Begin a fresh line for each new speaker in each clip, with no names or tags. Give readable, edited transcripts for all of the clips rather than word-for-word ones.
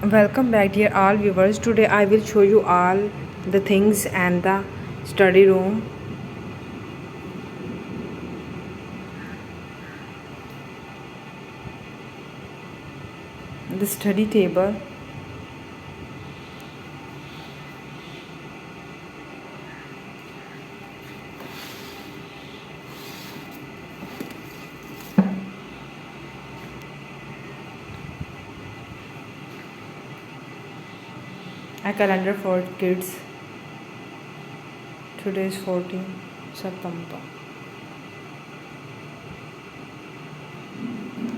Welcome back, dear all viewers. Today I will show you all the things and the study room. The study table. A calendar for kids. Today is 14 September.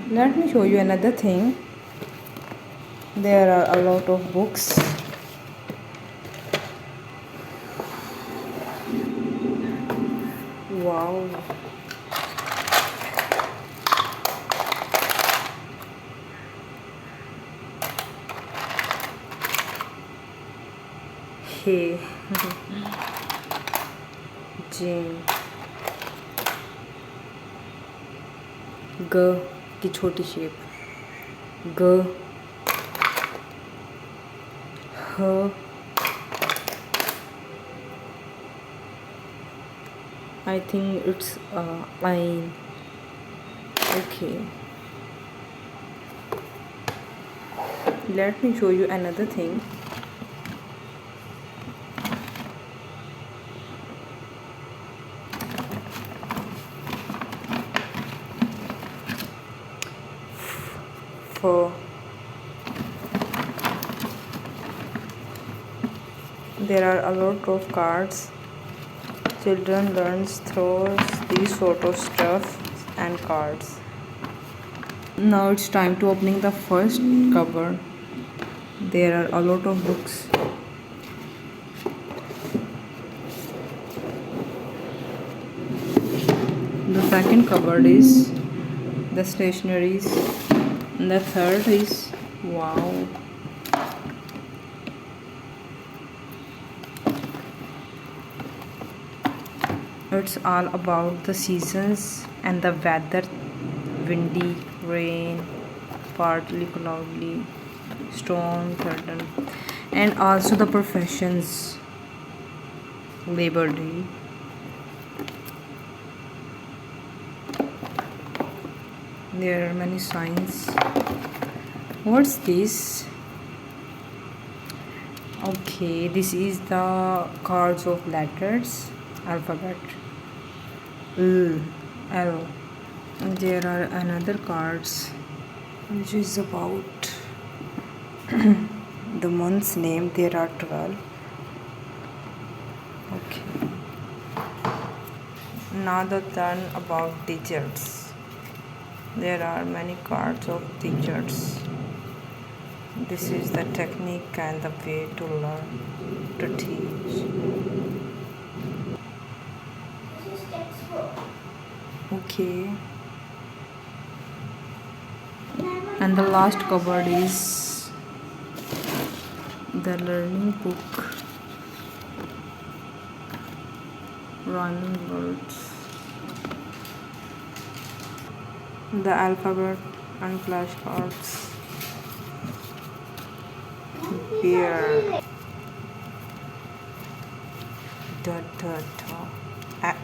Let me show you another thing. There are a lot of books. Wow. Hey. Jane. G की छोटी shape. G. H. I think it's line. Okay. Let me show you another thing. For there are a lot of cards. Children learns through these sort of stuff and cards. Now it's time to opening the first cover. There are a lot of books. The second cupboard is the stationaries. And the third is wow. It's all about the seasons and the weather. Windy, rain, partly cloudy, storm, threaten, and also the professions. Labor Day. There are many signs. What's this? Okay, this is the cards of letters, alphabet. L. And there are another cards which is about the month's name. There are 12. Okay. Now the turn about digits. There are many cards of digits. This is the technique and the way to learn, to teach. Okay. And the last cupboard is the learning book. Rhyming words. The alphabet and flashcards. Beer. Da da da. A.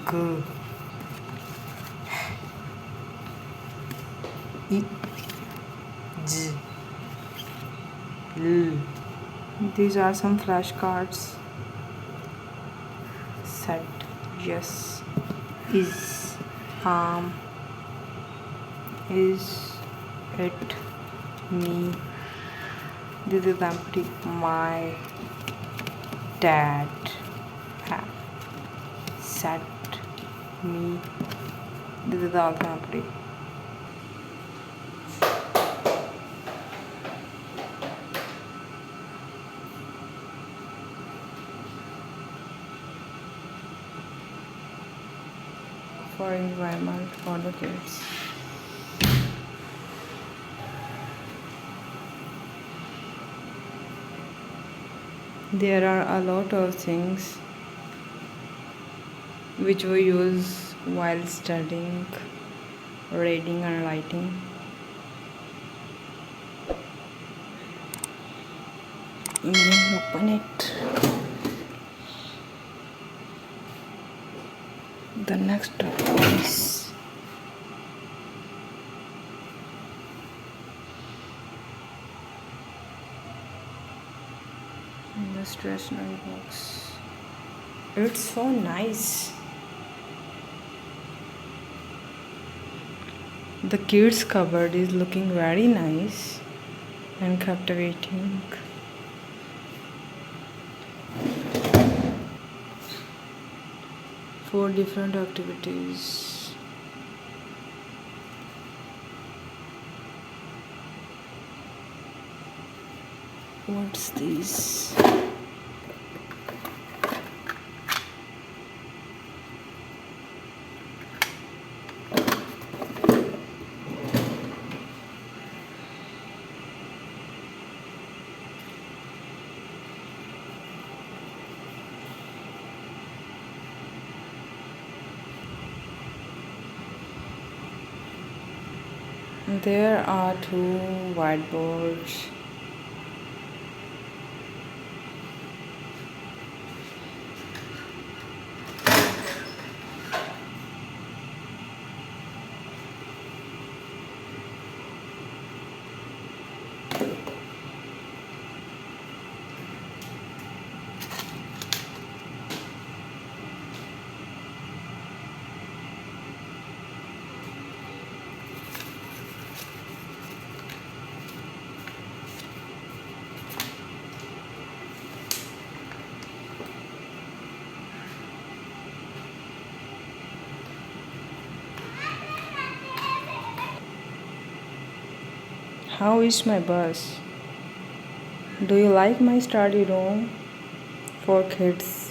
G. I. J. L. These are some flashcards. Said. Yes. Is. Is it me? This is empty. My dad said me. This is also empty. For environment for the kids. There are a lot of things which we use while studying, reading and writing. Open it. The next is the stationery box. It's so nice. The kids cupboard is looking very nice and captivating. 4 different activities. What's this? There are 2 whiteboards. How is my bus? Do you like my study room for kids?